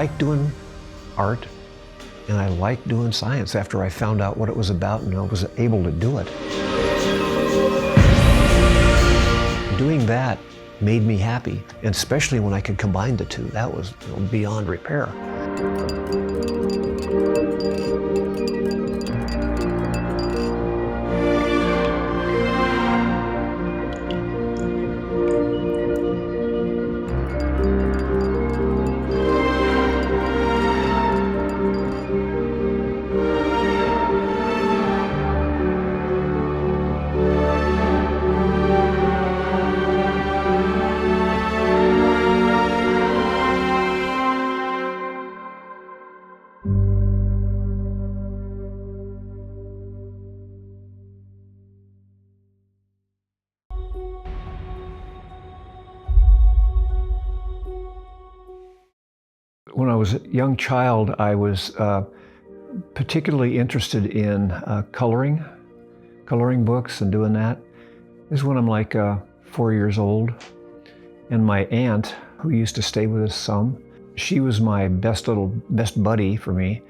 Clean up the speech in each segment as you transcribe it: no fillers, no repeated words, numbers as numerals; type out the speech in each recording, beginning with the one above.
liked doing art and I liked doing science after I found out what it was about and I was able to do it. Doing that made me happy, and especially when I could combine the two. That was beyond repair. When I was a young child, I was particularly interested in coloring books and doing that. This is when I'm like 4 years old. And my aunt, who used to stay with us some, she was my best buddy for me.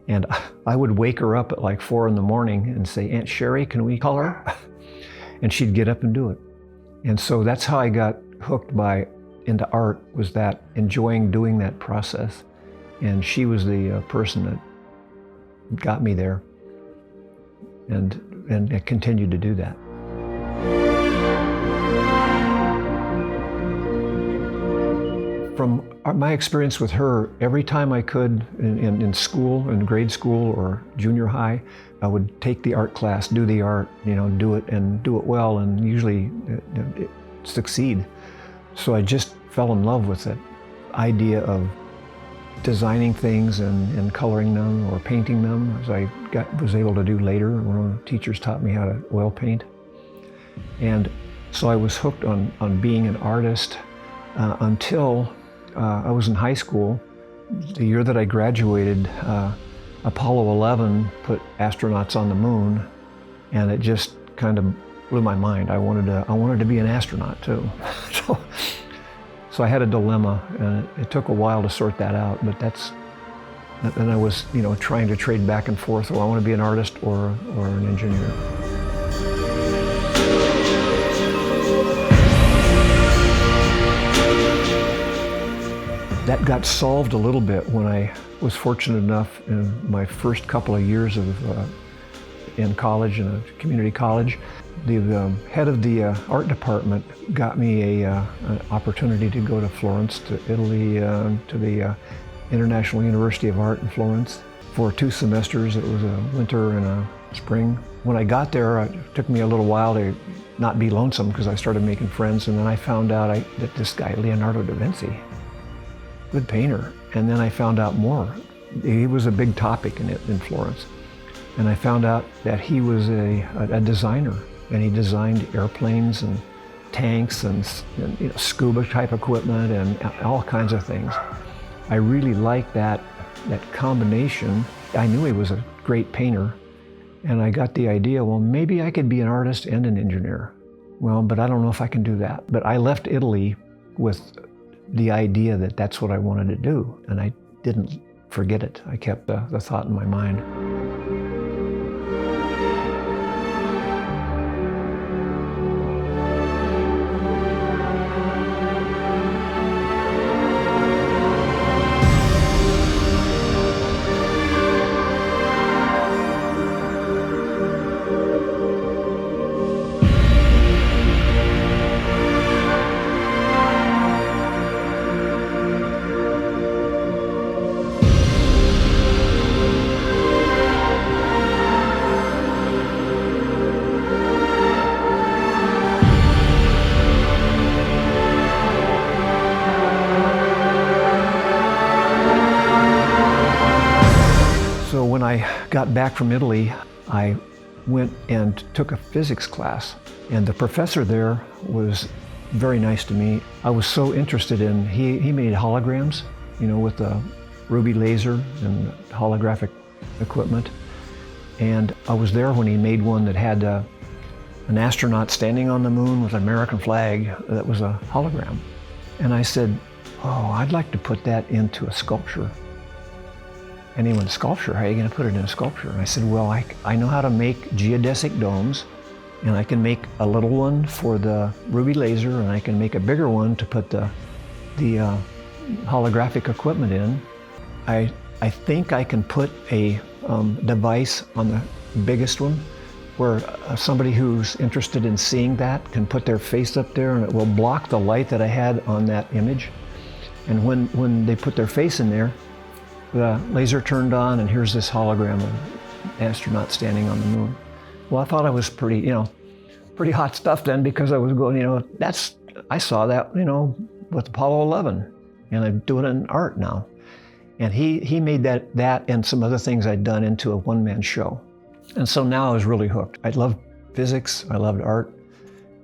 And I would wake her up at like 4 in the morning and say, "Aunt Sherry, can we color?" And she'd get up and do it. And so that's how I got hooked into art, was that enjoying doing that process. And she was the person that got me there and it continued to do that. From my experience with her, every time I could in school, in grade school or junior high, I would take the art class, do the art, do it and do it well, and usually succeed. So I just fell in love with the idea of designing things and coloring them or painting them, as I was able to do later. One of the teachers taught me how to oil paint. And so I was hooked on being an artist until I was in high school. The year that I graduated, Apollo 11 put astronauts on the moon, and it just kind of blew my mind. I wanted to be an astronaut too. So I had a dilemma, and it took a while to sort that out, and I was, trying to trade back and forth. I want to be an artist or an engineer. That got solved a little bit when I was fortunate enough in my first couple of years in college, in a community college. The head of the art department got me an opportunity to go to Florence, to Italy, to the International University of Art in Florence for 2 semesters. It was a winter and a spring. When I got there, it took me a little while to not be lonesome because I started making friends, and then I found out that this guy, Leonardo da Vinci, good painter. And then I found out more. He was a big topic in Florence. And I found out that he was a designer, and he designed airplanes and tanks and scuba type equipment and all kinds of things. I really liked that combination. I knew he was a great painter, and I got the idea, well, maybe I could be an artist and an engineer. Well, but I don't know if I can do that. But I left Italy with the idea that that's what I wanted to do, and I didn't forget it. I kept the thought in my mind. So when I got back from Italy, I went and took a physics class, and the professor there was very nice to me. I was so interested in, he made holograms, with the ruby laser and holographic equipment. And I was there when he made one that had an astronaut standing on the moon with an American flag that was a hologram. And I said, oh, I'd like to put that into a sculpture. And he went, sculpture, how are you going to put it in a sculpture? And I said, well, I know how to make geodesic domes, and I can make a little one for the ruby laser, and I can make a bigger one to put the holographic equipment in. I think I can put a device on the biggest one where somebody who's interested in seeing that can put their face up there, and it will block the light that I had on that image. And when they put their face in there, the laser turned on, and here's this hologram of an astronaut standing on the moon. Well, I thought I was pretty hot stuff then, because I was going, I saw that, with Apollo 11, and I'm doing it in art now. And he made that and some other things I'd done into a one-man show. And so now I was really hooked. I loved physics, I loved art,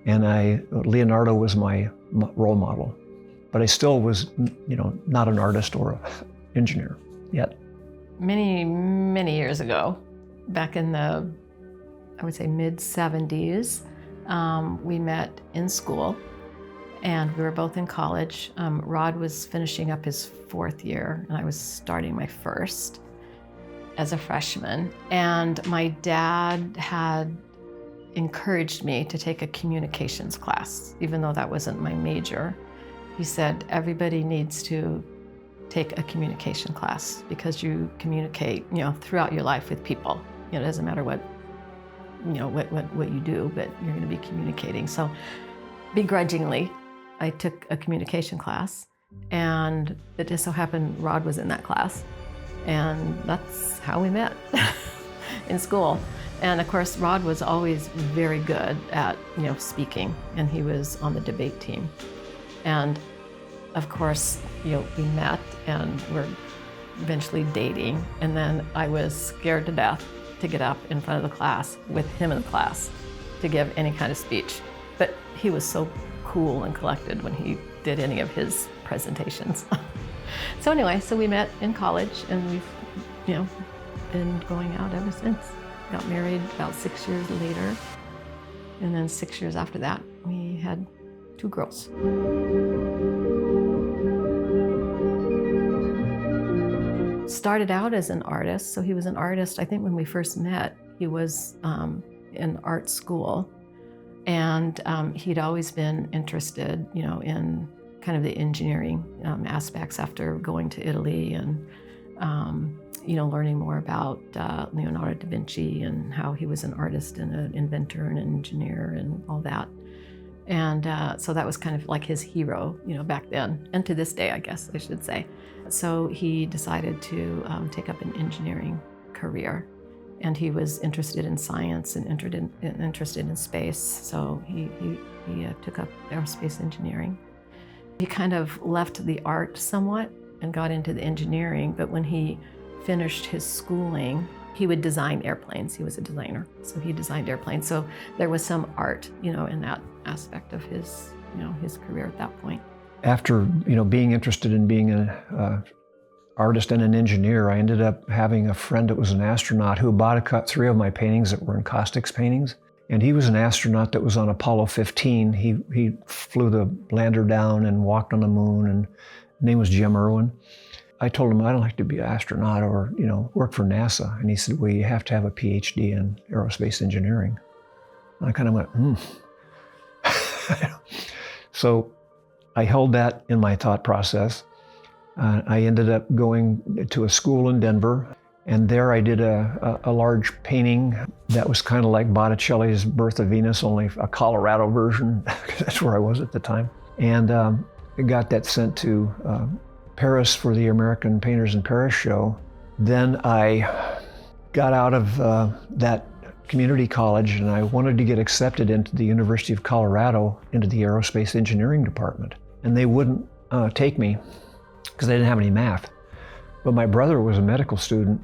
and Leonardo was my role model. But I still was, not an artist or an engineer yet. Many, many years ago, back in the, I would say, mid-70s, we met in school, and we were both in college. Rod was finishing up his 4th year, and I was starting my first as a freshman. And my dad had encouraged me to take a communications class, even though that wasn't my major. He said, everybody needs to take a communication class because you communicate, throughout your life with people. It doesn't matter what you do, but you're going to be communicating. So begrudgingly, I took a communication class, and it just so happened Rod was in that class. And that's how we met in school. And of course, Rod was always very good at, speaking, and he was on the debate team. And of course, we met and were eventually dating. And then I was scared to death to get up in front of the class with him in the class to give any kind of speech. But he was so cool and collected when he did any of his presentations. So anyway, so we met in college, and we've, been going out ever since. Got married about 6 years later. And then 6 years after that, we had 2 girls. Started out as an artist. So he was an artist. I think when we first met, he was in art school. And he'd always been interested, in kind of the engineering aspects after going to Italy and, learning more about Leonardo da Vinci and how he was an artist and an inventor and an engineer and all that. And so that was kind of like his hero, back then, and to this day, I guess I should say. So he decided to take up an engineering career. And he was interested in science and interested in space. So he took up aerospace engineering. He kind of left the art somewhat and got into the engineering, but when he finished his schooling, he would design airplanes. He was a designer, so he designed airplanes. So there was some art, in that aspect of his, his career at that point. After, being interested in being an artist and an engineer, I ended up having a friend that was an astronaut who cut 3 of my paintings that were in Cusic paintings. And he was an astronaut that was on Apollo 15. He flew the lander down and walked on the moon, and his name was Jim Irwin. I told him I'd like to be an astronaut or, work for NASA. And he said, well, you have to have a PhD in aerospace engineering. And I kind of went, So I held that in my thought process. I ended up going to a school in Denver, and there I did a large painting that was kind of like Botticelli's Birth of Venus, only a Colorado version. That's where I was at the time. And I got that sent to Paris for the American Painters in Paris show. Then I got out of that community college, and I wanted to get accepted into the University of Colorado into the aerospace engineering department. And they wouldn't take me because they didn't have any math. But my brother was a medical student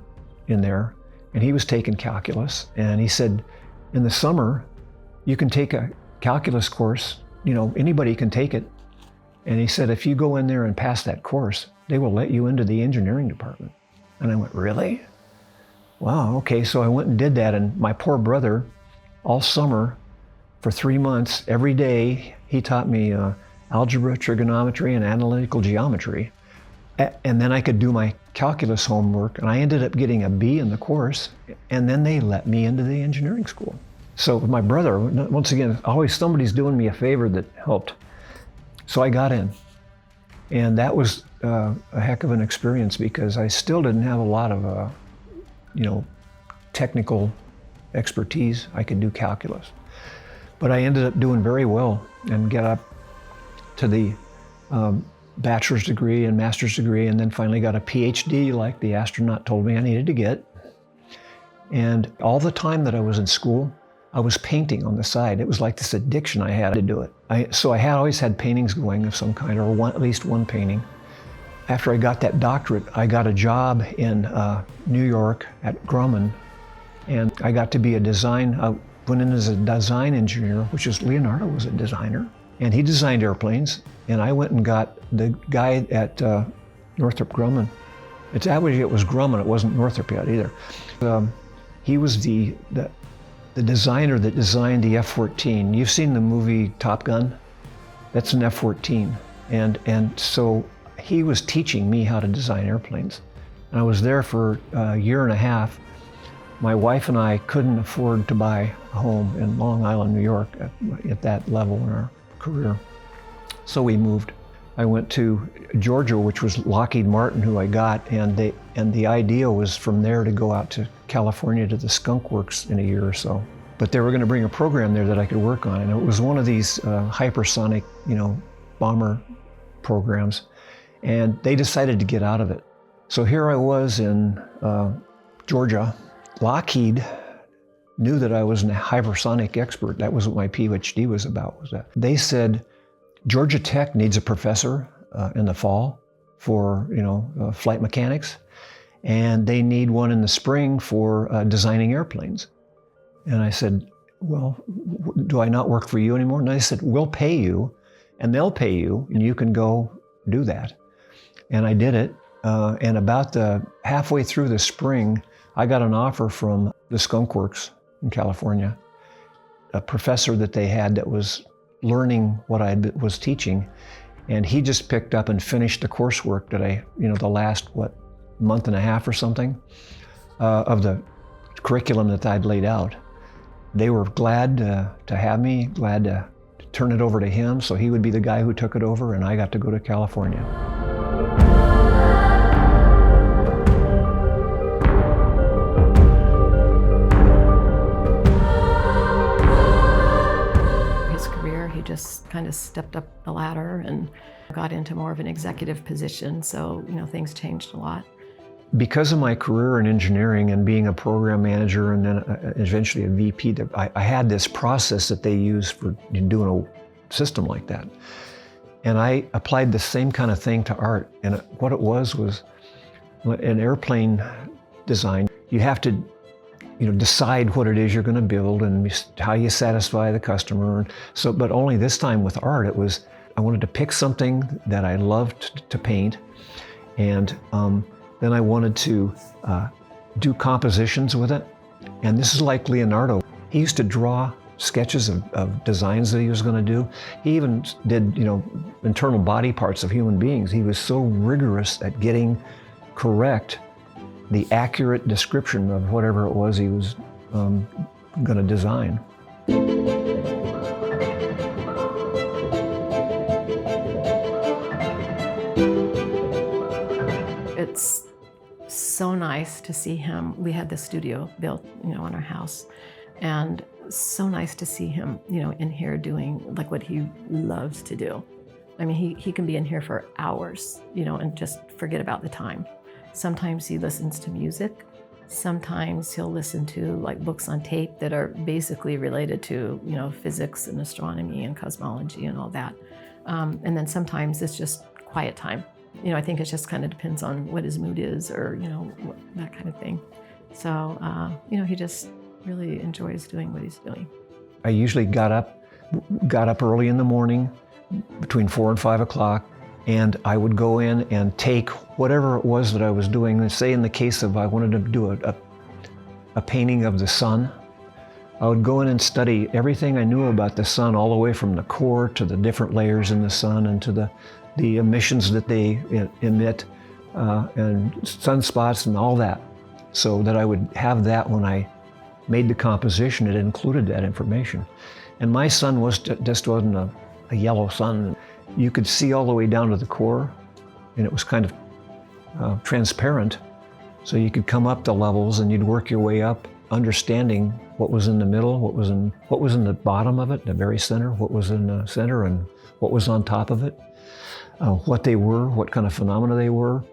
in there, and he was taking calculus. And he said, in the summer, you can take a calculus course, anybody can take it. And he said, if you go in there and pass that course, they will let you into the engineering department. And I went, really? Wow, okay. So I went and did that, and my poor brother, all summer, for 3 months, every day, he taught me algebra, trigonometry, and analytical geometry. And then I could do my calculus homework, and I ended up getting a B in the course, and then they let me into the engineering school. So my brother, once again, always somebody's doing me a favor that helped. So I got in, and that was a heck of an experience because I still didn't have a lot of, technical expertise. I could do calculus, but I ended up doing very well and get up to the bachelor's degree and master's degree, and then finally got a PhD like the astronaut told me I needed to get. And all the time that I was in school, I was painting on the side. It was like this addiction I had to do it. So I had always had paintings going of some kind, or at least one painting. After I got that doctorate, I got a job in New York at Grumman, and I got to be I went in as a design engineer, which is Leonardo was a designer, and he designed airplanes, and I went and got the guy at Northrop Grumman. It was Grumman, it wasn't Northrop yet either. He was the designer that designed the F-14. You've seen the movie Top Gun? That's an F-14. And so he was teaching me how to design airplanes. And I was there for a year and a half. My wife and I couldn't afford to buy a home in Long Island, New York at that level in our career. So we moved. I went to Georgia, which was Lockheed Martin, who I got, and the idea was from there to go out to California to the Skunk Works in a year or so. But they were going to bring a program there that I could work on, and it was one of these hypersonic, bomber programs, and they decided to get out of it. So here I was in Georgia. Lockheed knew that I was a hypersonic expert. That was what my PhD was about. They said, Georgia Tech needs a professor in the fall for flight mechanics, and they need one in the spring for designing airplanes. And I said, well, do I not work for you anymore? And they said, we'll pay you, and they'll pay you, and you can go do that. And I did it, and about halfway through the spring, I got an offer from the Skunk Works in California, a professor that they had that was learning what I was teaching, and he just picked up and finished the coursework that the last, month and a half or something of the curriculum that I'd laid out. They were glad to have me, glad to turn it over to him, so he would be the guy who took it over, and I got to go to California. He just kind of stepped up the ladder and got into more of an executive position. So, things changed a lot. Because of my career in engineering and being a program manager and then eventually a VP, I had this process that they use for doing a system like that. And I applied the same kind of thing to art. And what it was an airplane design. You have to decide what it is you're going to build and how you satisfy the customer. So, but only this time with art, I wanted to pick something that I loved to paint, and then I wanted to do compositions with it. And this is like Leonardo. He used to draw sketches of designs that he was going to do. He even did, internal body parts of human beings. He was so rigorous at getting correct the accurate description of whatever it was he was going to design. It's so nice to see him. We had the studio built, on our house, and so nice to see him, in here doing like what he loves to do. I mean, he can be in here for hours, and just forget about the time. Sometimes he listens to music. Sometimes he'll listen to like books on tape that are basically related to, physics and astronomy and cosmology and all that. And then sometimes it's just quiet time. I think it just kind of depends on what his mood is or, that kind of thing. So, he just really enjoys doing what he's doing. I usually got up early in the morning, between 4 and 5 o'clock, and I would go in and take whatever it was that I was doing. Let's say in the case of I wanted to do a painting of the sun, I would go in and study everything I knew about the sun, all the way from the core to the different layers in the sun and to the emissions that they emit. and sunspots and all that, so that I would have that when I made the composition. It included that information. And my sun just wasn't a yellow sun. You could see all the way down to the core, and it was kind of transparent. So you could come up the levels and you'd work your way up, understanding what was in the middle, what was in the bottom of it, the very center, what was in the center, and what was on top of it, what they were, what kind of phenomena they were,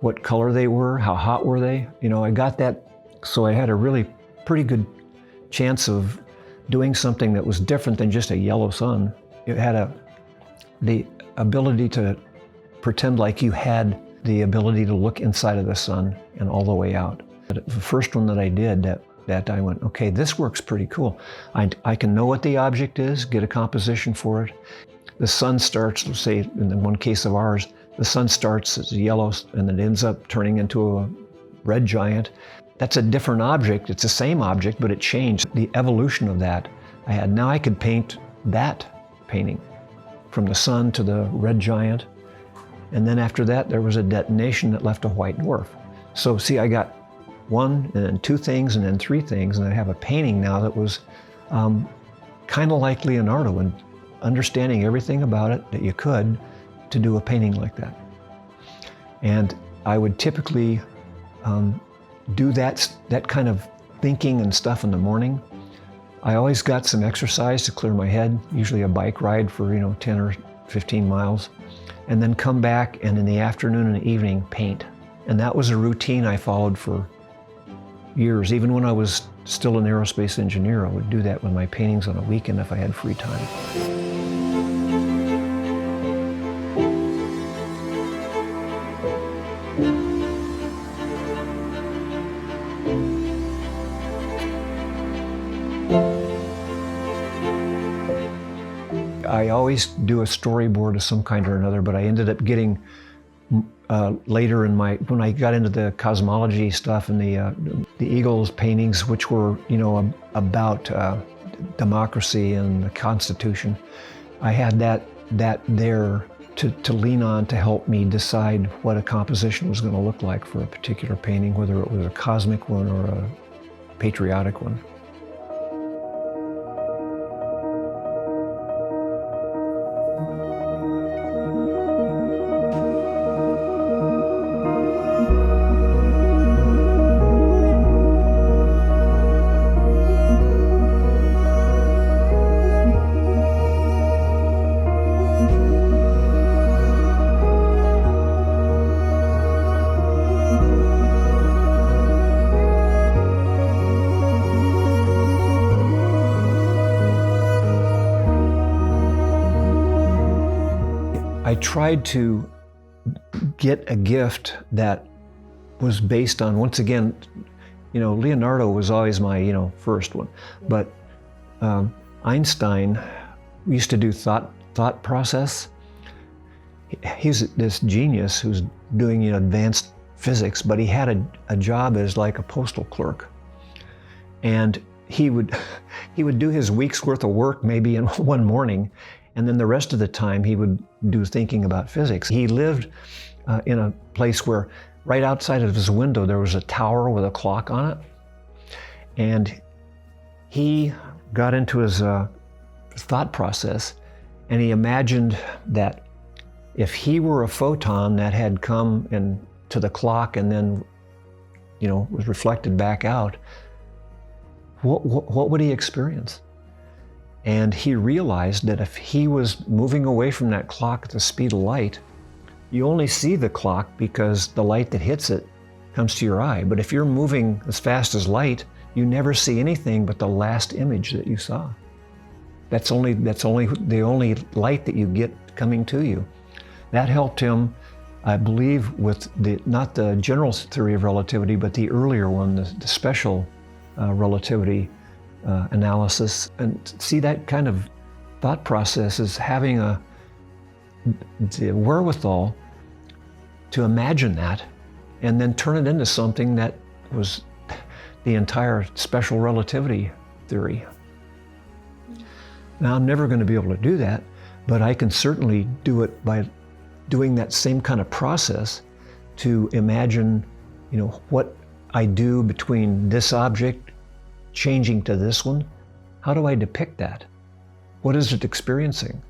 what color they were, how hot were they. I got that, so I had a really pretty good chance of doing something that was different than just a yellow sun. It had the ability to pretend like you had the ability to look inside of the sun and all the way out. But the first one that I did, that I went, okay, this works pretty cool. I can know what the object is, get a composition for it. The sun starts, let's say in the one case of ours, the sun starts as yellow and it ends up turning into a red giant. That's a different object. It's the same object, but it changed. The evolution of that I had. Now I could paint that painting from the sun to the red giant. And then after that, there was a detonation that left a white dwarf. So see, I got one and then two things and then three things, and I have a painting now that was kind of like Leonardo, and understanding everything about it that you could to do a painting like that. And I would typically do that kind of thinking and stuff in the morning. I always got some exercise to clear my head, usually a bike ride for 10 or 15 miles, and then come back and in the afternoon and the evening paint. And that was a routine I followed for years. Even when I was still an aerospace engineer, I would do that with my paintings on a weekend if I had free time. I always do a storyboard of some kind or another, but I ended up getting later when I got into the cosmology stuff and the Eagles paintings, which were about democracy and the Constitution. I had that there to lean on to help me decide what a composition was going to look like for a particular painting, whether it was a cosmic one or a patriotic one. I tried to get a gift that was based on, once again, Leonardo was always my, first one. But Einstein used to do thought process. He's this genius who's doing advanced physics, but he had a job as like a postal clerk. And he would do his week's worth of work maybe in one morning, and then the rest of the time he would do thinking about physics. He lived in a place where right outside of his window there was a tower with a clock on it. And he got into his thought process, and he imagined that if he were a photon that had come to the clock and then was reflected back out, what would he experience? And he realized that if he was moving away from that clock at the speed of light, you only see the clock because the light that hits it comes to your eye. But if you're moving as fast as light, you never see anything but the last image that you saw. That's only the only light that you get coming to you. That helped him, I believe, with not the general theory of relativity, but the earlier one, the special relativity analysis. And see, that kind of thought process is having the wherewithal to imagine that and then turn it into something that was the entire special relativity theory. Now, I'm never going to be able to do that, but I can certainly do it by doing that same kind of process to imagine, what I do between this object changing to this one. How do I depict that? What is it experiencing?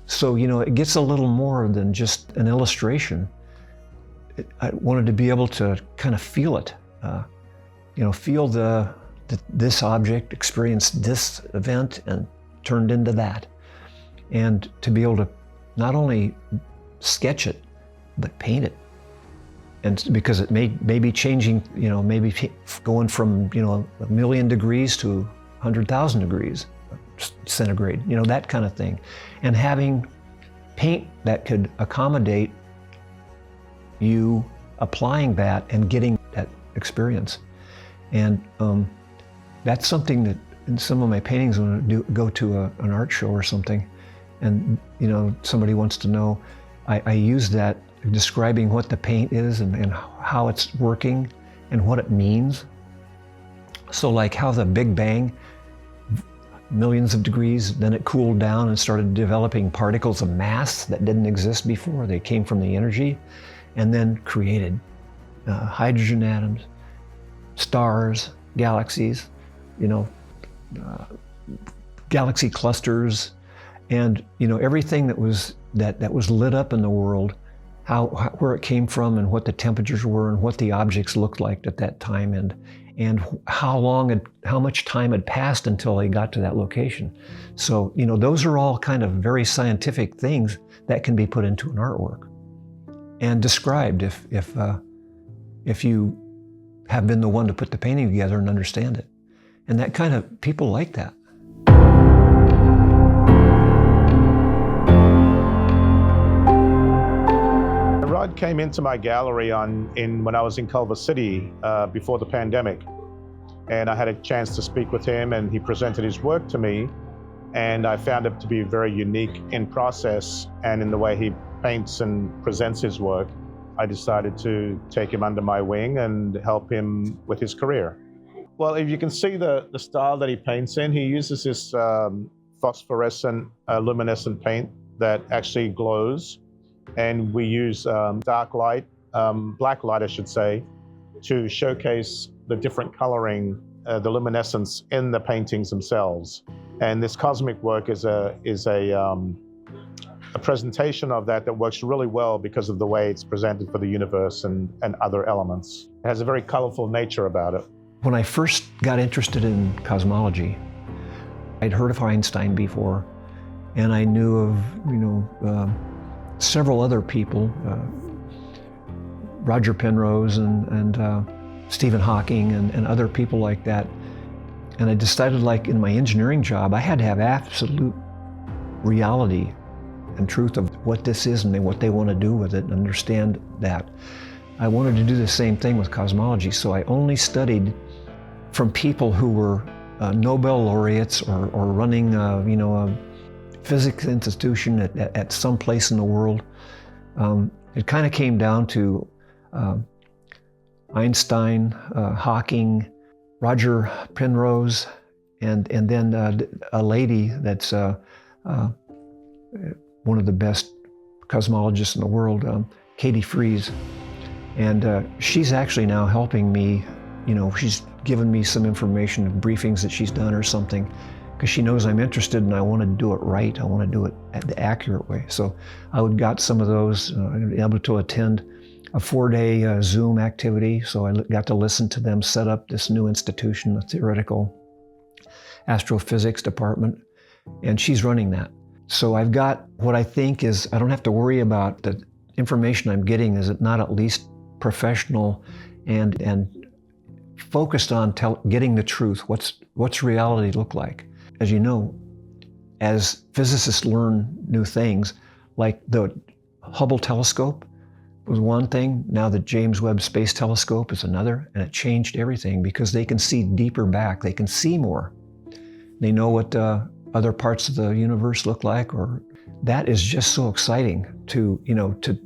So, it gets a little more than just an illustration. I wanted to be able to kind of feel it, feel this object experienced this event and turned into that. And to be able to not only sketch it, but paint it. And because it may be changing, maybe going from, 1,000,000 degrees to 100,000 degrees centigrade, that kind of thing. And having paint that could accommodate you applying that and getting that experience. And that's something that in some of my paintings, when I go to an art show or something, and somebody wants to know, I use that describing what the paint is and how it's working and what it means. So like how the Big Bang, millions of degrees, then it cooled down and started developing particles of mass that didn't exist before. They came from the energy and then created hydrogen atoms, stars, galaxies, galaxy clusters, and everything that was lit up in the world, where it came from and what the temperatures were and what the objects looked like at that time, and how much time had passed until they got to that location. So those are all kind of very scientific things that can be put into an artwork and described if you have been the one to put the painting together and understand it. And that kind of, people like that. Rod came into my gallery when I was in Culver City before the pandemic. And I had a chance to speak with him, and he presented his work to me. And I found it to be very unique in process and in the way he paints and presents his work. I decided to take him under my wing and help him with his career. Well, if you can see the style that he paints in, he uses this phosphorescent, luminescent paint that actually glows. And we use dark light, black light I should say, to showcase the different coloring, the luminescence in the paintings themselves. And this cosmic work is a presentation of that works really well because of the way it's presented for the universe and other elements. It has a very colorful nature about it. When I first got interested in cosmology, I'd heard of Einstein before, and I knew of, several other people, Roger Penrose and Stephen Hawking and other people like that. And I decided, like in my engineering job, I had to have absolute reality and truth of what this is and what they want to do with it and understand that. I wanted to do the same thing with cosmology, so I only studied from people who were Nobel laureates or running a physics institution at some place in the world. It kind of came down to Einstein, Hawking, Roger Penrose, and then a lady that's one of the best cosmologists in the world, Katie Fries. And she's actually now helping me, she's given me some information, briefings that she's done or something, because she knows I'm interested and I want to do it right. I want to do it the accurate way. So I got some of those, able to attend a 4-day Zoom activity. So I got to listen to them set up this new institution, the theoretical astrophysics department, and she's running that. So I've got what I think is, I don't have to worry about the information I'm getting, is it not at least professional and focused on getting the truth. What's reality look like? As you know, as physicists learn new things, like the Hubble telescope was one thing, now the James Webb Space Telescope is another, and it changed everything because they can see deeper back, they can see more. They know what other parts of the universe look like, or that is just so exciting to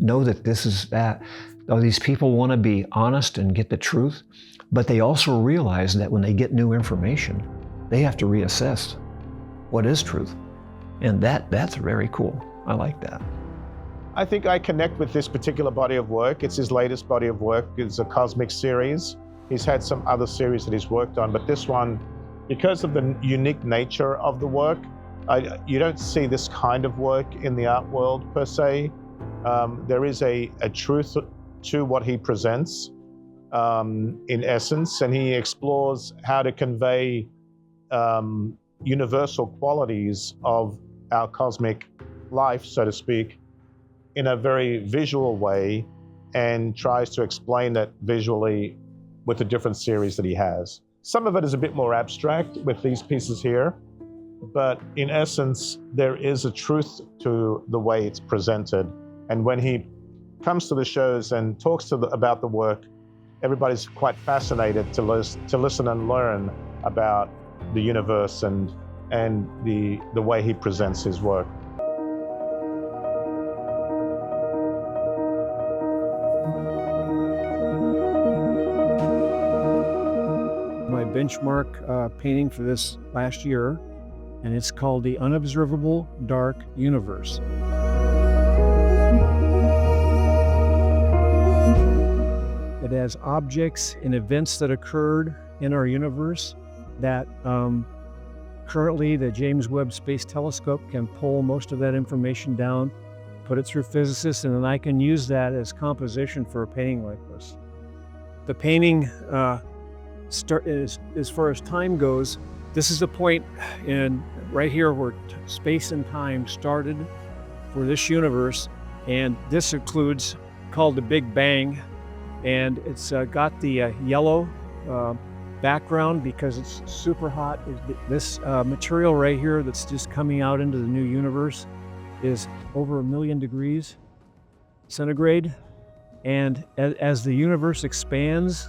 know that this is that. These people want to be honest and get the truth, but they also realize that when they get new information, they have to reassess what is truth. And that's very cool. I like that. I think I connect with this particular body of work. It's his latest body of work. It's a cosmic series. He's had some other series that he's worked on, but this one, because of the unique nature of the work, you don't see this kind of work in the art world per se. There is a truth to what he presents in essence, and he explores how to convey universal qualities of our cosmic life, so to speak, in a very visual way, and tries to explain it visually with the different series that he has. Some of it is a bit more abstract with these pieces here, but in essence, there is a truth to the way it's presented. And when he comes to the shows and talks about the work, everybody's quite fascinated to listen and learn about the universe and the way he presents his work. My benchmark painting for this last year, and it's called The Unobservable Dark Universe. It has objects and events that occurred in our universe that currently the James Webb Space Telescope can pull most of that information down, put it through physicists, and then I can use that as composition for a painting like this. The painting, as far as time goes, this is the point right here where space and time started for this universe, and this includes called the Big Bang, and it's got the yellow background because it's super hot. This material right here that's just coming out into the new universe is over 1 million degrees centigrade, and as the universe expands,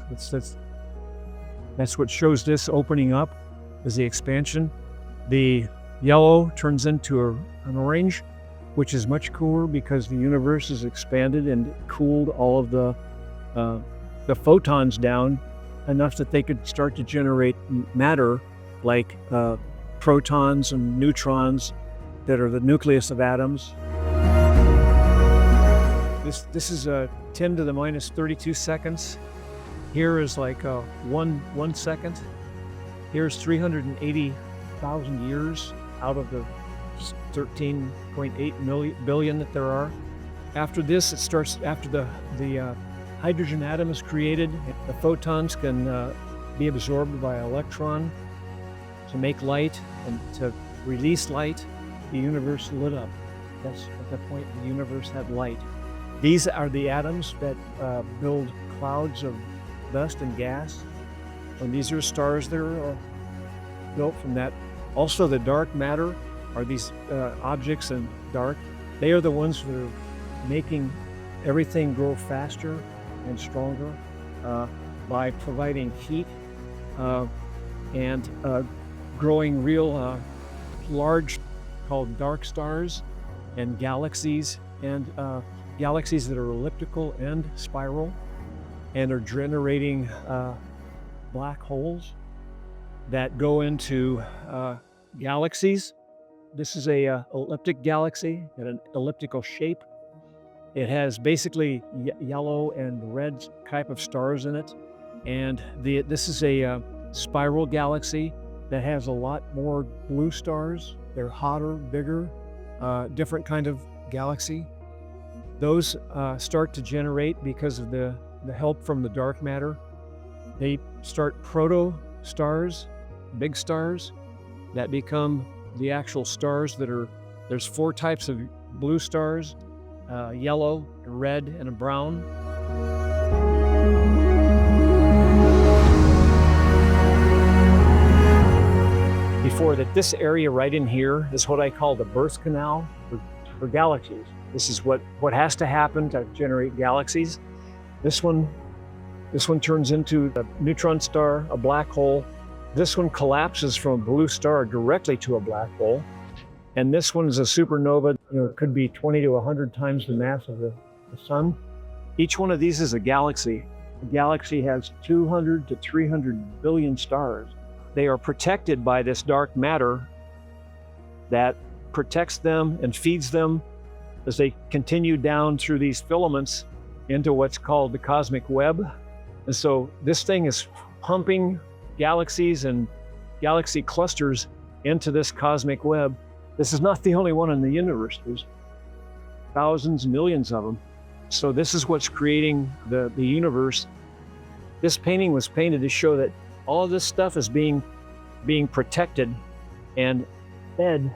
that's what shows this opening up, is the expansion. The yellow turns into an orange, which is much cooler because the universe is expanded and cooled all of the photons down enough that they could start to generate matter like protons and neutrons that are the nucleus of atoms. This is 10 to the minus 32 seconds. Here is like 1 second. Here's 380,000 years out of the 13.8 billion that there are. After this, it starts after the hydrogen atom is created. The photons can be absorbed by an electron to make light and to release light. The universe lit up. That's at the point the universe had light. These are the atoms that build clouds of dust and gas, and these are stars that are built from that. Also, the dark matter are these objects in dark. They are the ones that are making everything grow faster and stronger by providing heat and growing real large, called dark stars and galaxies that are elliptical and spiral, and are generating black holes that go into galaxies. This is a elliptic galaxy at an elliptical shape. It has basically yellow and red type of stars in it, and this is a spiral galaxy that has a lot more blue stars. They're hotter, bigger, different kind of galaxy. Those start to generate because of the help from the dark matter. They start proto-stars, big stars, that become the actual stars that are, there's 4 types of blue stars, yellow, a red, and a brown. Before that, this area right in here is what I call the birth canal for galaxies. This is what has to happen to generate galaxies. This one turns into a neutron star, a black hole. This one collapses from a blue star directly to a black hole. And this one is a supernova. It could be 20 to 100 times the mass of the sun. Each one of these is a galaxy. A galaxy has 200 to 300 billion stars. They are protected by this dark matter that protects them and feeds them as they continue down through these filaments into what's called the cosmic web. And so this thing is pumping galaxies and galaxy clusters into this cosmic web. This is not the only one in the universe. There's thousands, millions of them. So this is what's creating the universe. This painting was painted to show that all of this stuff is being protected and fed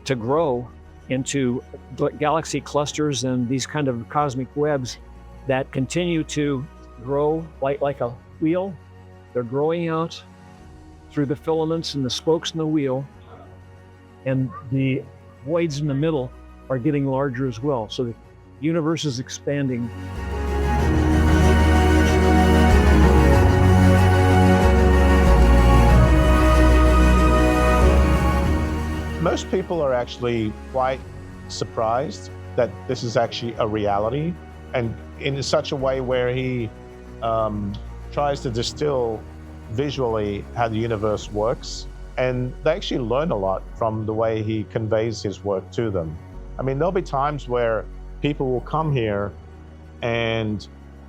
to grow into galaxy clusters and these kind of cosmic webs that continue to grow like a wheel. They're growing out through the filaments and the spokes in the wheel, and the voids in the middle are getting larger as well. So the universe is expanding. Most people are actually quite surprised that this is actually a reality, and in such a way where he tries to distill visually how the universe works. And they actually learn a lot from the way he conveys his work to them. I mean, there'll be times where people will come here and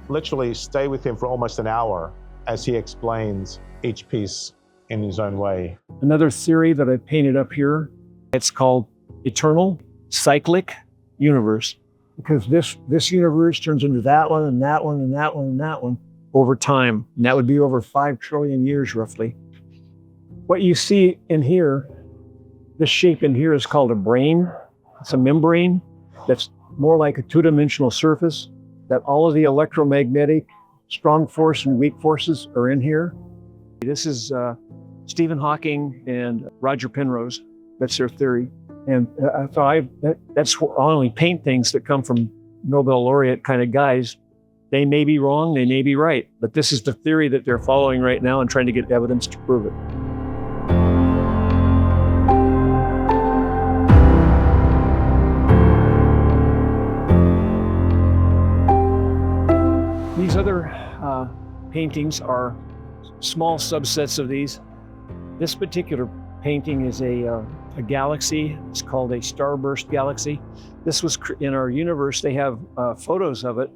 literally stay with him for almost an hour as he explains each piece in his own way. Another theory that I painted up here, it's called eternal cyclic universe, because this universe turns into that one and that one and that one and that one over time. And that would be over 5 trillion years roughly. What you see in here, this shape in here is called a brain. It's a membrane that's more like a two-dimensional surface, that all of the electromagnetic strong force and weak forces are in here. This is Stephen Hawking and Roger Penrose. That's their theory. And that's I only paint things that come from Nobel laureate kind of guys. They may be wrong, they may be right, but this is the theory that they're following right now and trying to get evidence to prove it. These other paintings are small subsets of these. This particular painting is a galaxy. It's called a starburst galaxy. This was in our universe. They have photos of it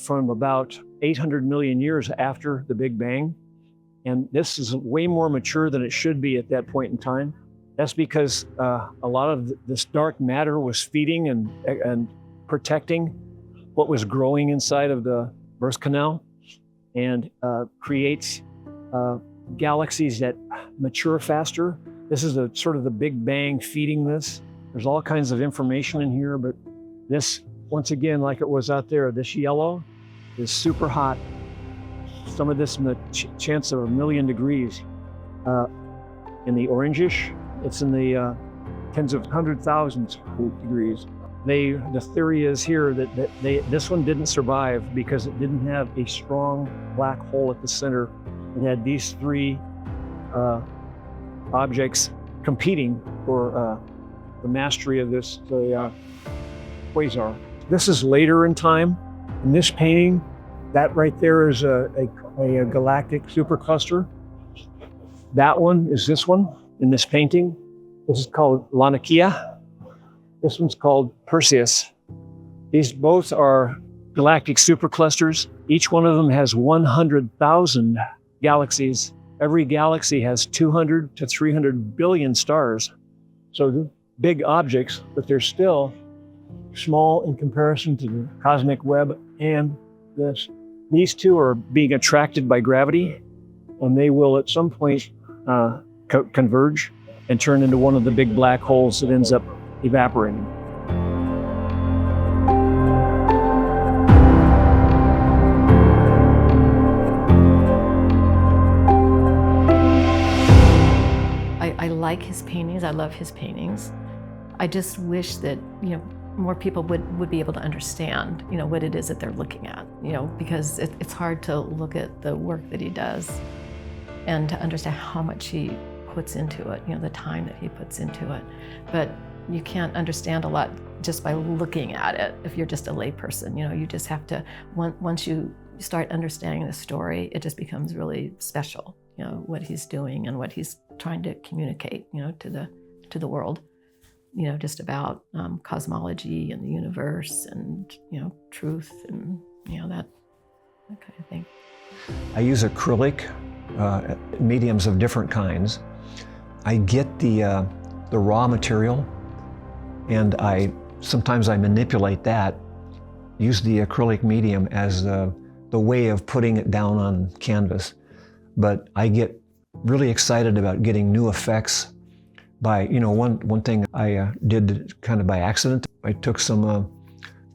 from about 800 million years after the Big Bang. And this is way more mature than it should be at that point in time. That's because a lot of this dark matter was feeding and protecting what was growing inside of the birth canal, and creates galaxies that mature faster. This is sort of the Big Bang feeding this. There's all kinds of information in here, but this, once again, like it was out there, this yellow is super hot. Some of this in the chance of 1 million degrees. In the orangish, it's in the tens of 100,000 degrees. The theory is here that this one didn't survive because it didn't have a strong black hole at the center. It had these 3 objects competing for the mastery of this, the quasar. This is later in time. In this painting, that right there is a galactic supercluster. That one is this one in this painting. This is called Laniakea. This one's called Perseus. These both are galactic superclusters. Each one of them has 100,000 galaxies. Every galaxy has 200 to 300 billion stars. So they're big objects, but they're still small in comparison to the cosmic web and this. These two are being attracted by gravity, and they will at some point converge and turn into one of the big black holes that ends up evaporating. I like his paintings. I love his paintings. I just wish that, more people would be able to understand, what it is that they're looking at, because it's hard to look at the work that he does and to understand how much he puts into it, the time that he puts into it. But you can't understand a lot just by looking at it if you're just a layperson. You just have to, once you start understanding the story, it just becomes really special, what he's doing and what he's trying to communicate, to the world. just about cosmology and the universe and, truth and, that kind of thing. I use acrylic mediums of different kinds. I get the raw material, and sometimes I manipulate that, use the acrylic medium as the way of putting it down on canvas. But I get really excited about getting new effects by, one thing I did kind of by accident. I took some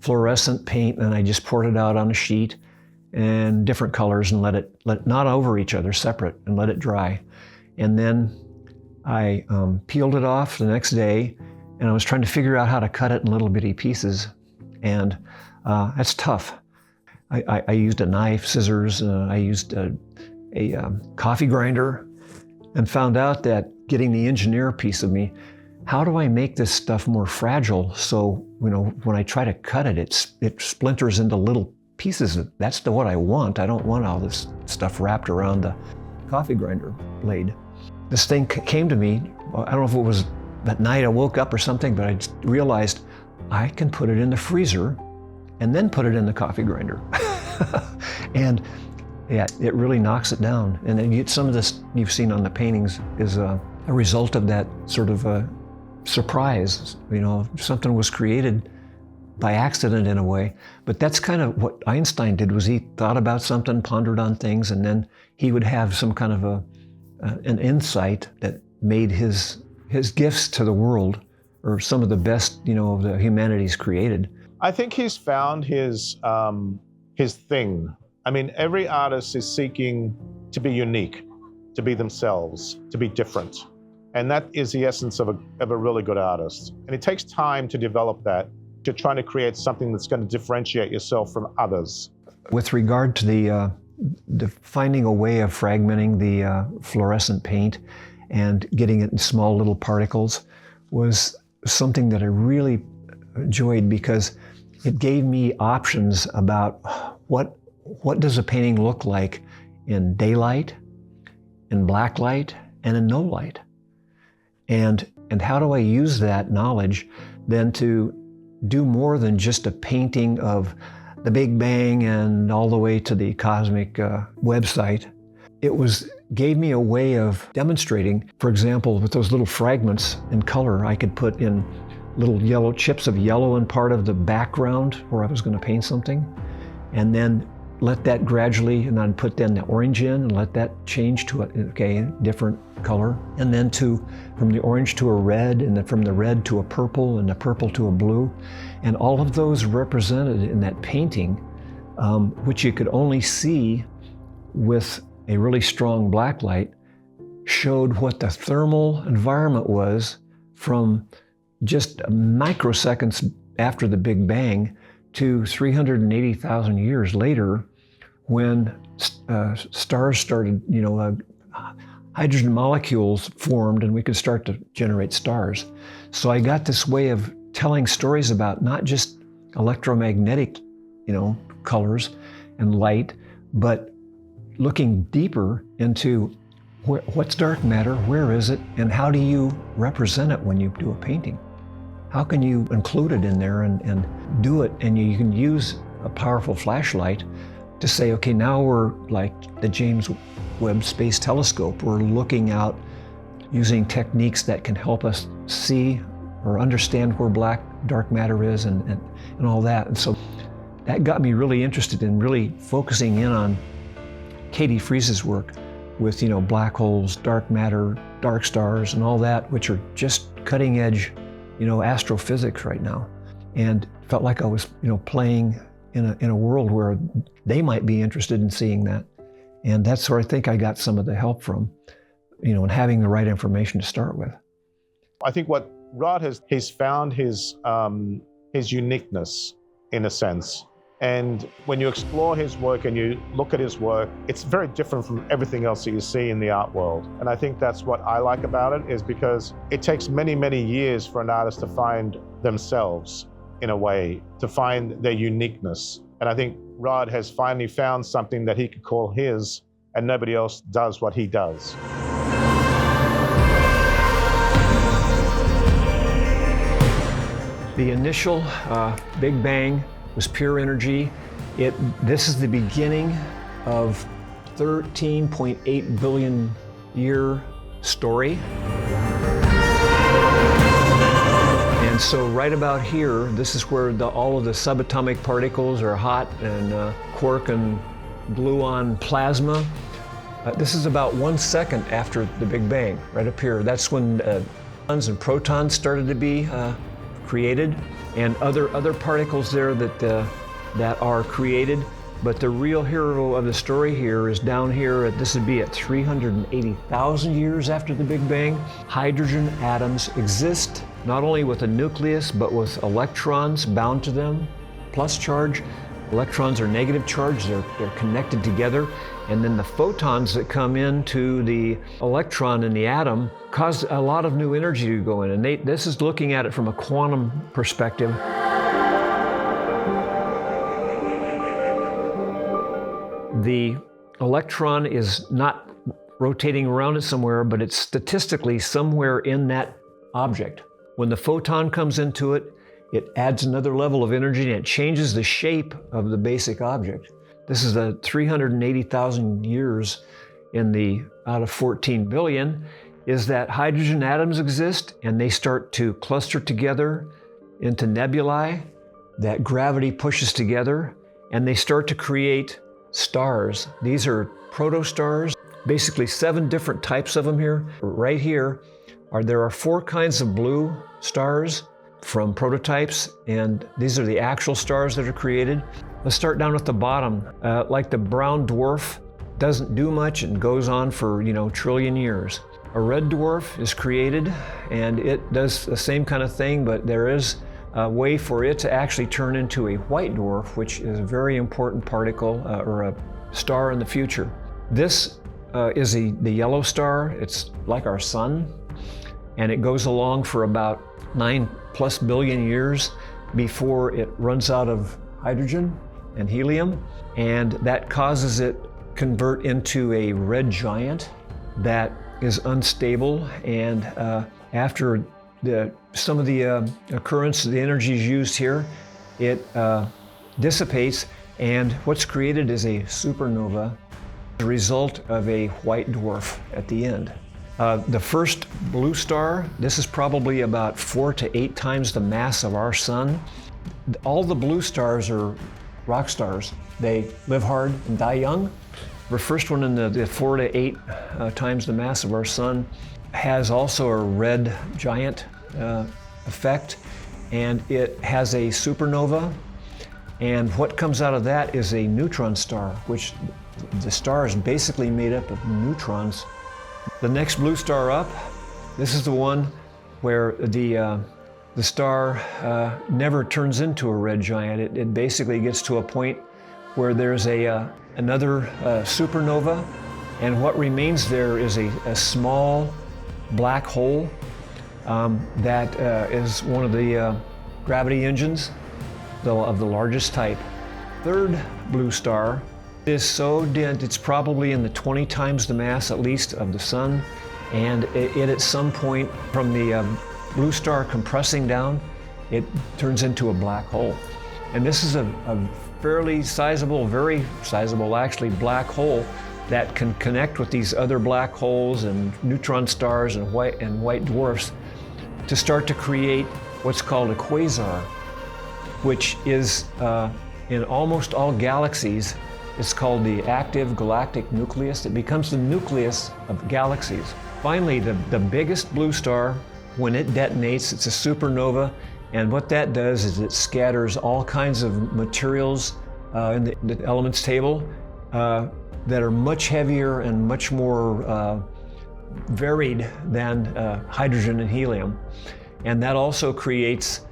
fluorescent paint and I just poured it out on a sheet and different colors and let it not over each other, separate, and let it dry. And then I peeled it off the next day, and I was trying to figure out how to cut it in little bitty pieces. And that's tough. I used a knife, scissors, I used a coffee grinder, and found out that getting the engineer piece of me, how do I make this stuff more fragile so, when I try to cut it, it splinters into little pieces. That's what I want. I don't want all this stuff wrapped around the coffee grinder blade. This thing came to me, I don't know if it was that night I woke up or something, but I just realized I can put it in the freezer and then put it in the coffee grinder. And yeah, it really knocks it down. And then some of this you've seen on the paintings is a result of that sort of a surprise. Something was created by accident in a way. But that's kind of what Einstein did, was he thought about something, pondered on things, and then he would have some kind of an insight that made his gifts to the world, or some of the best, of the humanity's created. I think he's found his thing. I mean, every artist is seeking to be unique, to be themselves, to be different. And that is the essence of a really good artist. And it takes time to develop that. You're trying to create something that's going to differentiate yourself from others. With regard to the finding a way of fragmenting the fluorescent paint and getting it in small little particles was something that I really enjoyed, because it gave me options about what does a painting look like in daylight, in black light, and in no light. And how do I use that knowledge then to do more than just a painting of the Big Bang and all the way to the cosmic website. It gave me a way of demonstrating, for example, with those little fragments in color, I could put in little yellow chips of yellow in part of the background where I was going to paint something, and then let that gradually, and I'd put then the orange in and let that change to a different color, and then from the orange to a red, and then from the red to a purple, and the purple to a blue, and all of those represented in that painting, which you could only see with a really strong black light, showed what the thermal environment was from just microseconds after the Big Bang to 380,000 years later, when stars started, hydrogen molecules formed and we could start to generate stars. So I got this way of telling stories about not just electromagnetic, colors and light, but looking deeper into what's dark matter, where is it, and how do you represent it when you do a painting? How can you include it in there and do it? And you can use a powerful flashlight to say, okay, now we're like the James Webb Space Telescope. We're looking out using techniques that can help us see or understand where dark matter is and all that. And so that got me really interested in really focusing in on Katie Fries's work with, black holes, dark matter, dark stars, and all that, which are just cutting edge, astrophysics right now. And felt like I was, playing in a world where they might be interested in seeing that. And that's where I think I got some of the help from, and having the right information to start with. I think what Rod he's found his uniqueness, in a sense. And when you explore his work and you look at his work, it's very different from everything else that you see in the art world. And I think that's what I like about it, is because it takes many, many years for an artist to find themselves, in a way, to find their uniqueness. And I think Rod has finally found something that he could call his, and nobody else does what he does. The initial Big Bang was pure energy. This is the beginning of 13.8 billion year story. And so right about here, this is where all of the subatomic particles are hot, and quark and gluon plasma. This is about 1 second after the Big Bang, right up here. That's when neutrons and protons started to be created, and other particles there that are created. But the real hero of the story here is down here. This would be at 380,000 years after the Big Bang. Hydrogen atoms exist not only with a nucleus, but with electrons bound to them, plus charge. Electrons are negative charge, they're connected together. And then the photons that come into the electron in the atom cause a lot of new energy to go in. And this is looking at it from a quantum perspective. The electron is not rotating around it somewhere, but it's statistically somewhere in that object. When the photon comes into it, it adds another level of energy and it changes the shape of the basic object. This is the 380,000 years out of 14 billion, is that hydrogen atoms exist and they start to cluster together into nebulae that gravity pushes together, and they start to create stars. These are protostars, basically 7 different types of them here. Right here, there are 4 kinds of blue stars from prototypes, and these are the actual stars that are created. Let's start down at the bottom. Like the brown dwarf doesn't do much and goes on for, trillion years. A red dwarf is created and it does the same kind of thing, but there is a way for it to actually turn into a white dwarf, which is a very important particle or a star in the future. This is the yellow star. It's like our sun, and it goes along for about 9+ billion years before it runs out of hydrogen and helium, and that causes it convert into a red giant that is unstable, and after some of the occurrence, the energy is used here, it dissipates, and what's created is a supernova, the result of a white dwarf at the end. The first blue star, this is probably about 4 to 8 times the mass of our sun. All the blue stars are rock stars. They live hard and die young. The first one in the 4 to 8 times the mass of our sun has also a red giant effect, and it has a supernova, and what comes out of that is a neutron star, which the star is basically made up of neutrons. The next blue star up, this is the one where the star never turns into a red giant. It basically gets to a point where there's another supernova, and what remains there is a small black hole that is one of the gravity engines of the largest type. Third blue star is so dense, it's probably in the 20 times the mass at least of the sun, and it at some point from the blue star compressing down, it turns into a black hole. And this is a fairly sizable, very sizable actually, black hole that can connect with these other black holes and neutron stars and white dwarfs to start to create what's called a quasar, which is in almost all galaxies, it's called the active galactic nucleus. It becomes the nucleus of galaxies. Finally, the biggest blue star, when it detonates, it's a supernova, and what that does is it scatters all kinds of materials in the elements table that are much heavier and much more varied than hydrogen and helium. And that also creates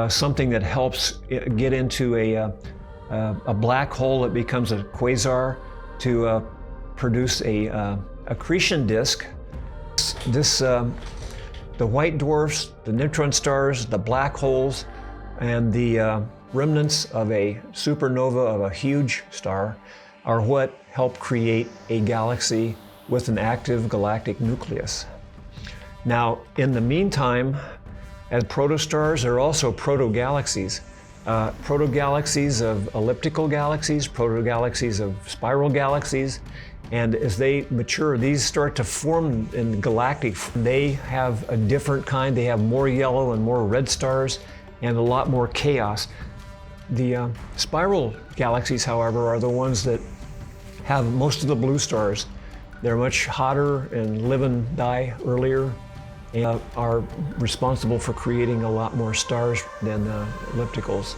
something that helps it get into a black hole that becomes a quasar to produce a accretion disk. The white dwarfs, the neutron stars, the black holes, and the remnants of a supernova of a huge star are what help create a galaxy with an active galactic nucleus. Now, in the meantime, As protostars, there are also protogalaxies. Protogalaxies of elliptical galaxies, protogalaxies of spiral galaxies, and as they mature, these start to form in galactic. They have a different kind. They have more yellow and more red stars and a lot more chaos. The spiral galaxies, however, are the ones that have most of the blue stars. They're much hotter and live and die earlier, and are responsible for creating a lot more stars than ellipticals.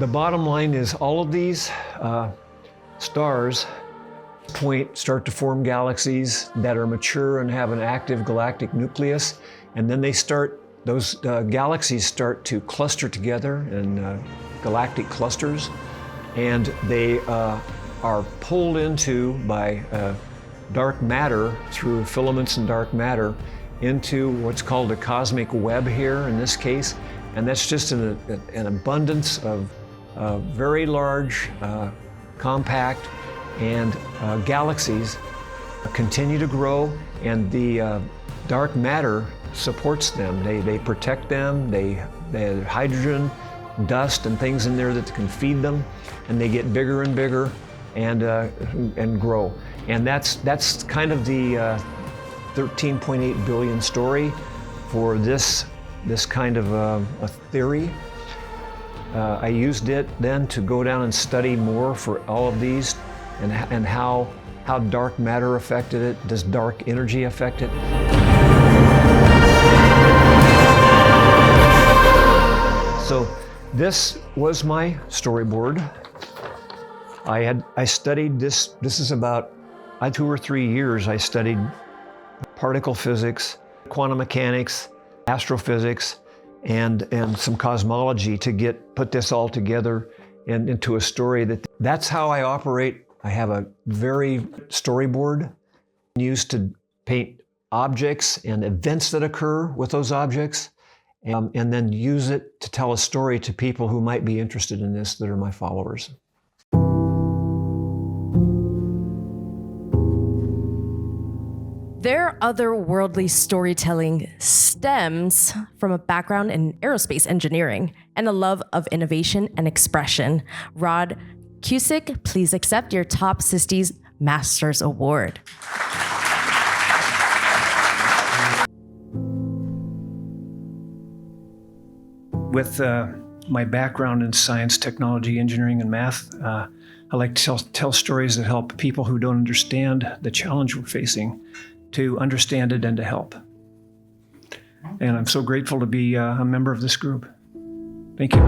The bottom line is all of these stars start to form galaxies that are mature and have an active galactic nucleus, and then those galaxies start to cluster together in galactic clusters, and they are pulled into by dark matter through filaments and dark matter into what's called a cosmic web here in this case, and that's just an abundance of very large, compact, and galaxies continue to grow, and the dark matter supports them. They protect them. They have hydrogen, dust, and things in there that can feed them, and they get bigger and bigger and grow. And that's kind of the 13.8 billion story for this kind of a theory. I used it then to go down and study more for all of these and how dark matter affected it. Does dark energy affect it? So this was my storyboard. I studied this. This is about 2 or 3 years. I studied particle physics, quantum mechanics, astrophysics, and some cosmology to put this all together and into a story. That's how I operate. I have a very storyboard used to paint objects and events that occur with those objects, and then use it to tell a story to people who might be interested in this that are my followers. Their otherworldly storytelling stems from a background in aerospace engineering and a love of innovation and expression. Rod Cusic, please accept your Top Sistis Masters Award. With my background in science, technology, engineering, and math, I like to tell stories that help people who don't understand the challenge we're facing to understand it and to help. And I'm so grateful to be a member of this group. Thank you.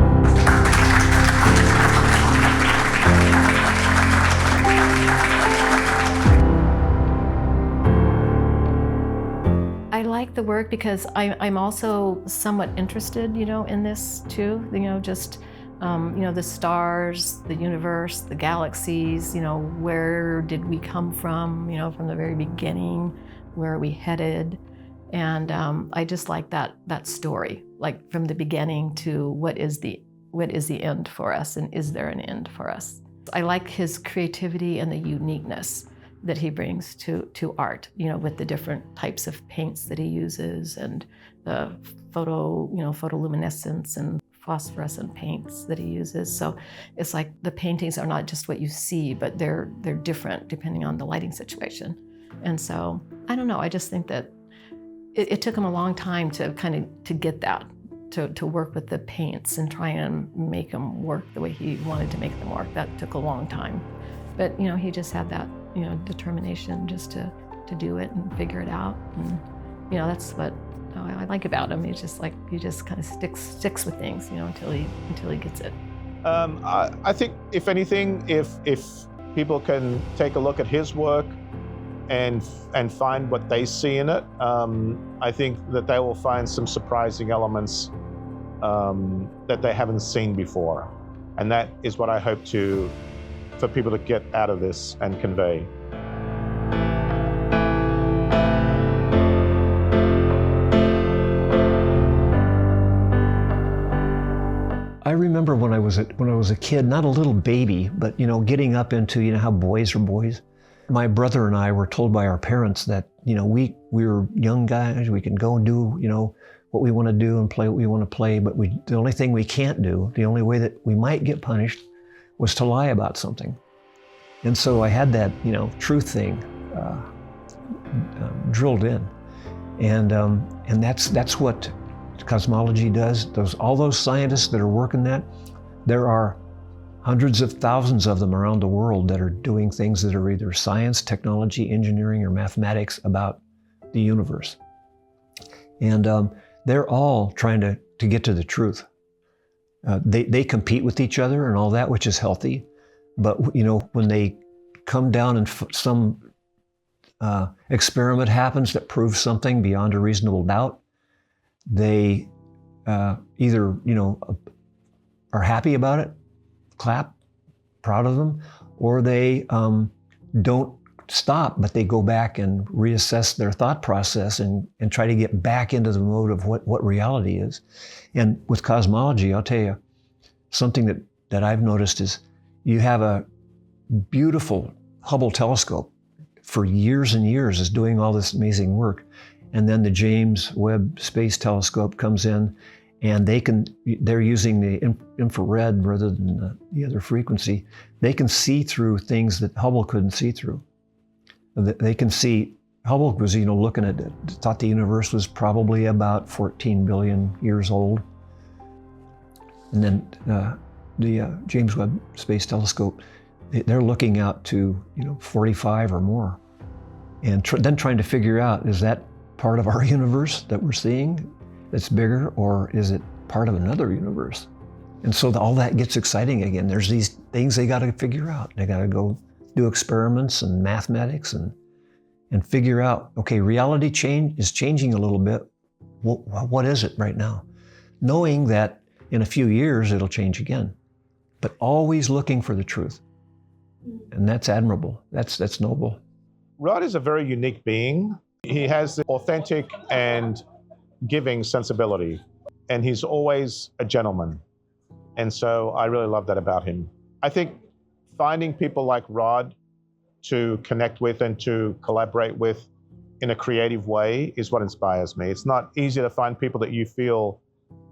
I like the work because I'm also somewhat interested, in this too. Just the stars, the universe, the galaxies. Where did we come from? From the very beginning, where are we headed? And I just like that story, like from the beginning to what is the end for us, and is there an end for us? I like his creativity and the uniqueness that he brings to art, with the different types of paints that he uses and the photoluminescence and phosphorescent paints that he uses. So it's like the paintings are not just what you see, but they're different depending on the lighting situation. And so, I don't know, I just think that it took him a long time to get that, to work with the paints and try and make them work the way he wanted to make them work. That took a long time. But, he just had that, determination just to do it and figure it out. And, that's what I like about him. He's just like, he just kind of sticks with things, until he gets it. I think, if anything, if people can take a look at his work and find what they see in it, I think that they will find some surprising elements that they haven't seen before. And that is what I hope for people to get out of this and convey. I remember when I was a kid, not a little baby, but getting up into how boys are boys. My brother and I were told by our parents that we were young guys, we can go and do what we want to do and play what we want to play, but the only thing we can't do, the only way that we might get punished, was to lie about something. And so I had that, truth thing drilled in, and that's what cosmology does. All those scientists that are working that, there are hundreds of thousands of them around the world that are doing things that are either science, technology, engineering, or mathematics about the universe. And they're all trying to get to the truth. They compete with each other and all that, which is healthy. But when they come down and some experiment happens that proves something beyond a reasonable doubt, they either are happy about it, clap, proud of them, or they don't stop, but they go back and reassess their thought process and try to get back into the mode of what reality is. And with cosmology, I'll tell you, something that I've noticed is you have a beautiful Hubble telescope for years and years is doing all this amazing work. And then the James Webb Space Telescope comes in, and they're using the infrared rather than the other frequency. They can see through things that Hubble couldn't see through. They can see, Hubble was, looking at it, thought the universe was probably about 14 billion years old. And then the James Webb Space Telescope, they're looking out to, 45 or more. And then trying to figure out, is that part of our universe that we're seeing that's bigger, or is it part of another universe? And so all that gets exciting again. There's these things they got to figure out. They got to go do experiments and mathematics and figure out, okay, reality is changing a little bit. What is it right now? Knowing that in a few years it'll change again, but always looking for the truth. And that's admirable. That's noble. Rod is a very unique being. He has the authentic and giving sensibility, and he's always a gentleman. And so I really love that about him. I think finding people like Rod to connect with and to collaborate with in a creative way is what inspires me. It's not easy to find people that you feel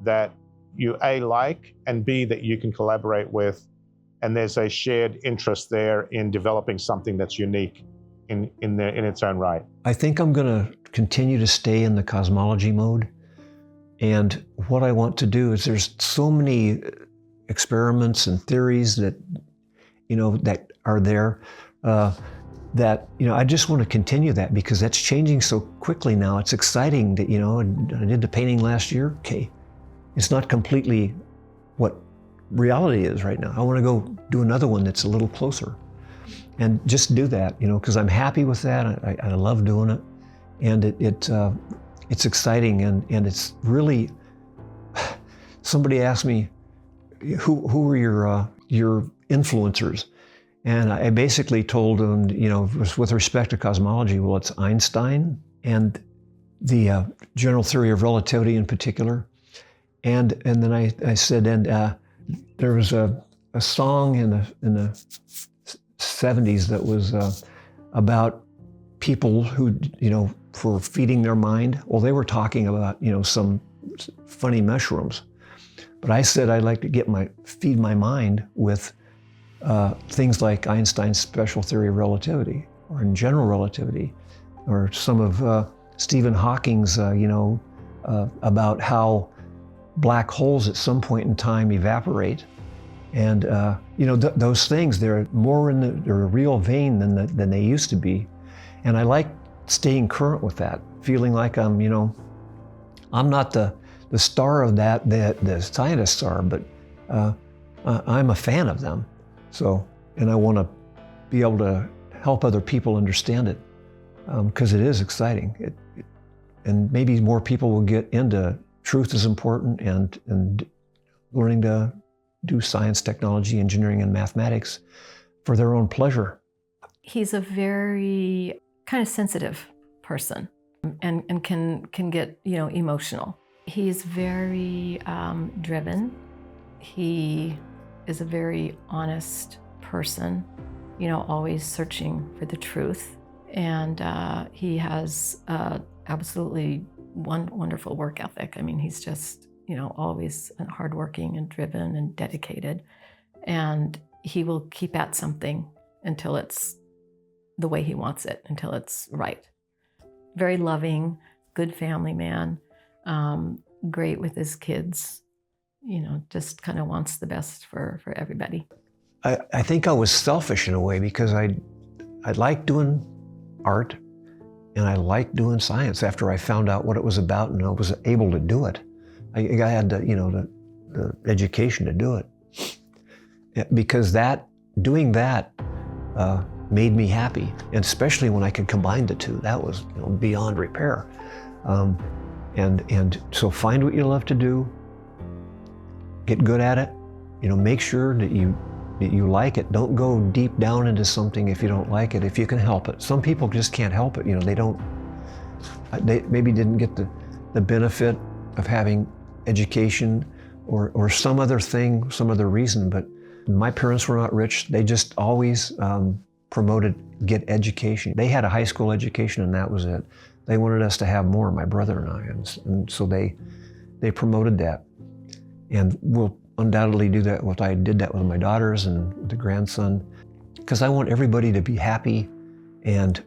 that you A, like, and B, that you can collaborate with, and there's a shared interest there in developing something that's unique in its own right. I think I'm going to continue to stay in the cosmology mode. And what I want to do is, there's so many experiments and theories that that are there, that I just want to continue that, because that's changing so quickly now. It's exciting that I did the painting last year. Okay, it's not completely what reality is right now. I want to go do another one that's a little closer, and just do that, because I'm happy with that. I love doing it, and it's exciting, and it's really. Somebody asked me, who are your influencers? And I basically told them, with respect to cosmology, well, it's Einstein and the general theory of relativity in particular. And then I said, there was a song in the 70s that was about people who, for feeding their mind. Well, they were talking about, some funny mushrooms. But I said I'd like to feed my mind with things like Einstein's special theory of relativity, or in general relativity, or some of Stephen Hawking's, about how black holes at some point in time evaporate. And, those things, they're more they're a real vein than they used to be. And I like staying current with that, feeling like I'm not the star of that the scientists are, but I'm a fan of them. So, and I want to be able to help other people understand it, because it is exciting. And maybe more people will get into truth is important, and learning to do science, technology, engineering, and mathematics for their own pleasure. He's a very kind of sensitive person, and can get emotional. He's very driven. He is a very honest person, always searching for the truth. And he has absolutely wonderful work ethic. I mean, he's just, always hardworking and driven and dedicated. And he will keep at something until it's the way he wants it, until it's right. Very loving, good family man, great with his kids, just kind of wants the best for everybody. I think I was selfish in a way because I liked doing art and I liked doing science after I found out what it was about and I was able to do it. I had the education to do it. Because doing that made me happy, and especially when I could combine the two, that was beyond repair. And so find what you love to do, get good at it, make sure that you like it. Don't go deep down into something if you don't like it, if you can help it. Some people just can't help it. They maybe didn't get the benefit of having education or some other thing, some other reason, but my parents were not rich. They just always promoted get education. They had a high school education and that was it. They wanted us to have more, my brother and I, and so they promoted that. And we'll undoubtedly do that. I did that with my daughters and with the grandson, because I want everybody to be happy and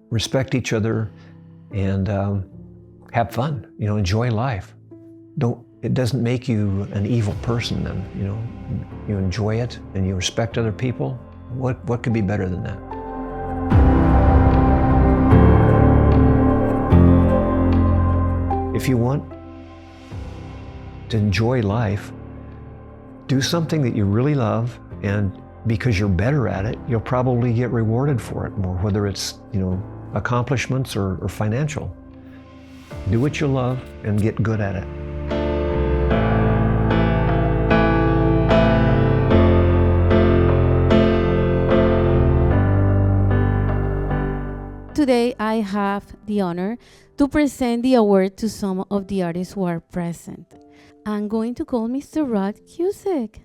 respect each other and have fun. Enjoy life. It doesn't make you an evil person. Then you enjoy it and you respect other people. What could be better than that? If you want to enjoy life, do something that you really love, and because you're better at it, you'll probably get rewarded for it more, whether it's accomplishments or financial. Do what you love and get good at it. Today, I have the honor to present the award to some of the artists who are present. I'm going to call Mr. Rod Cusic.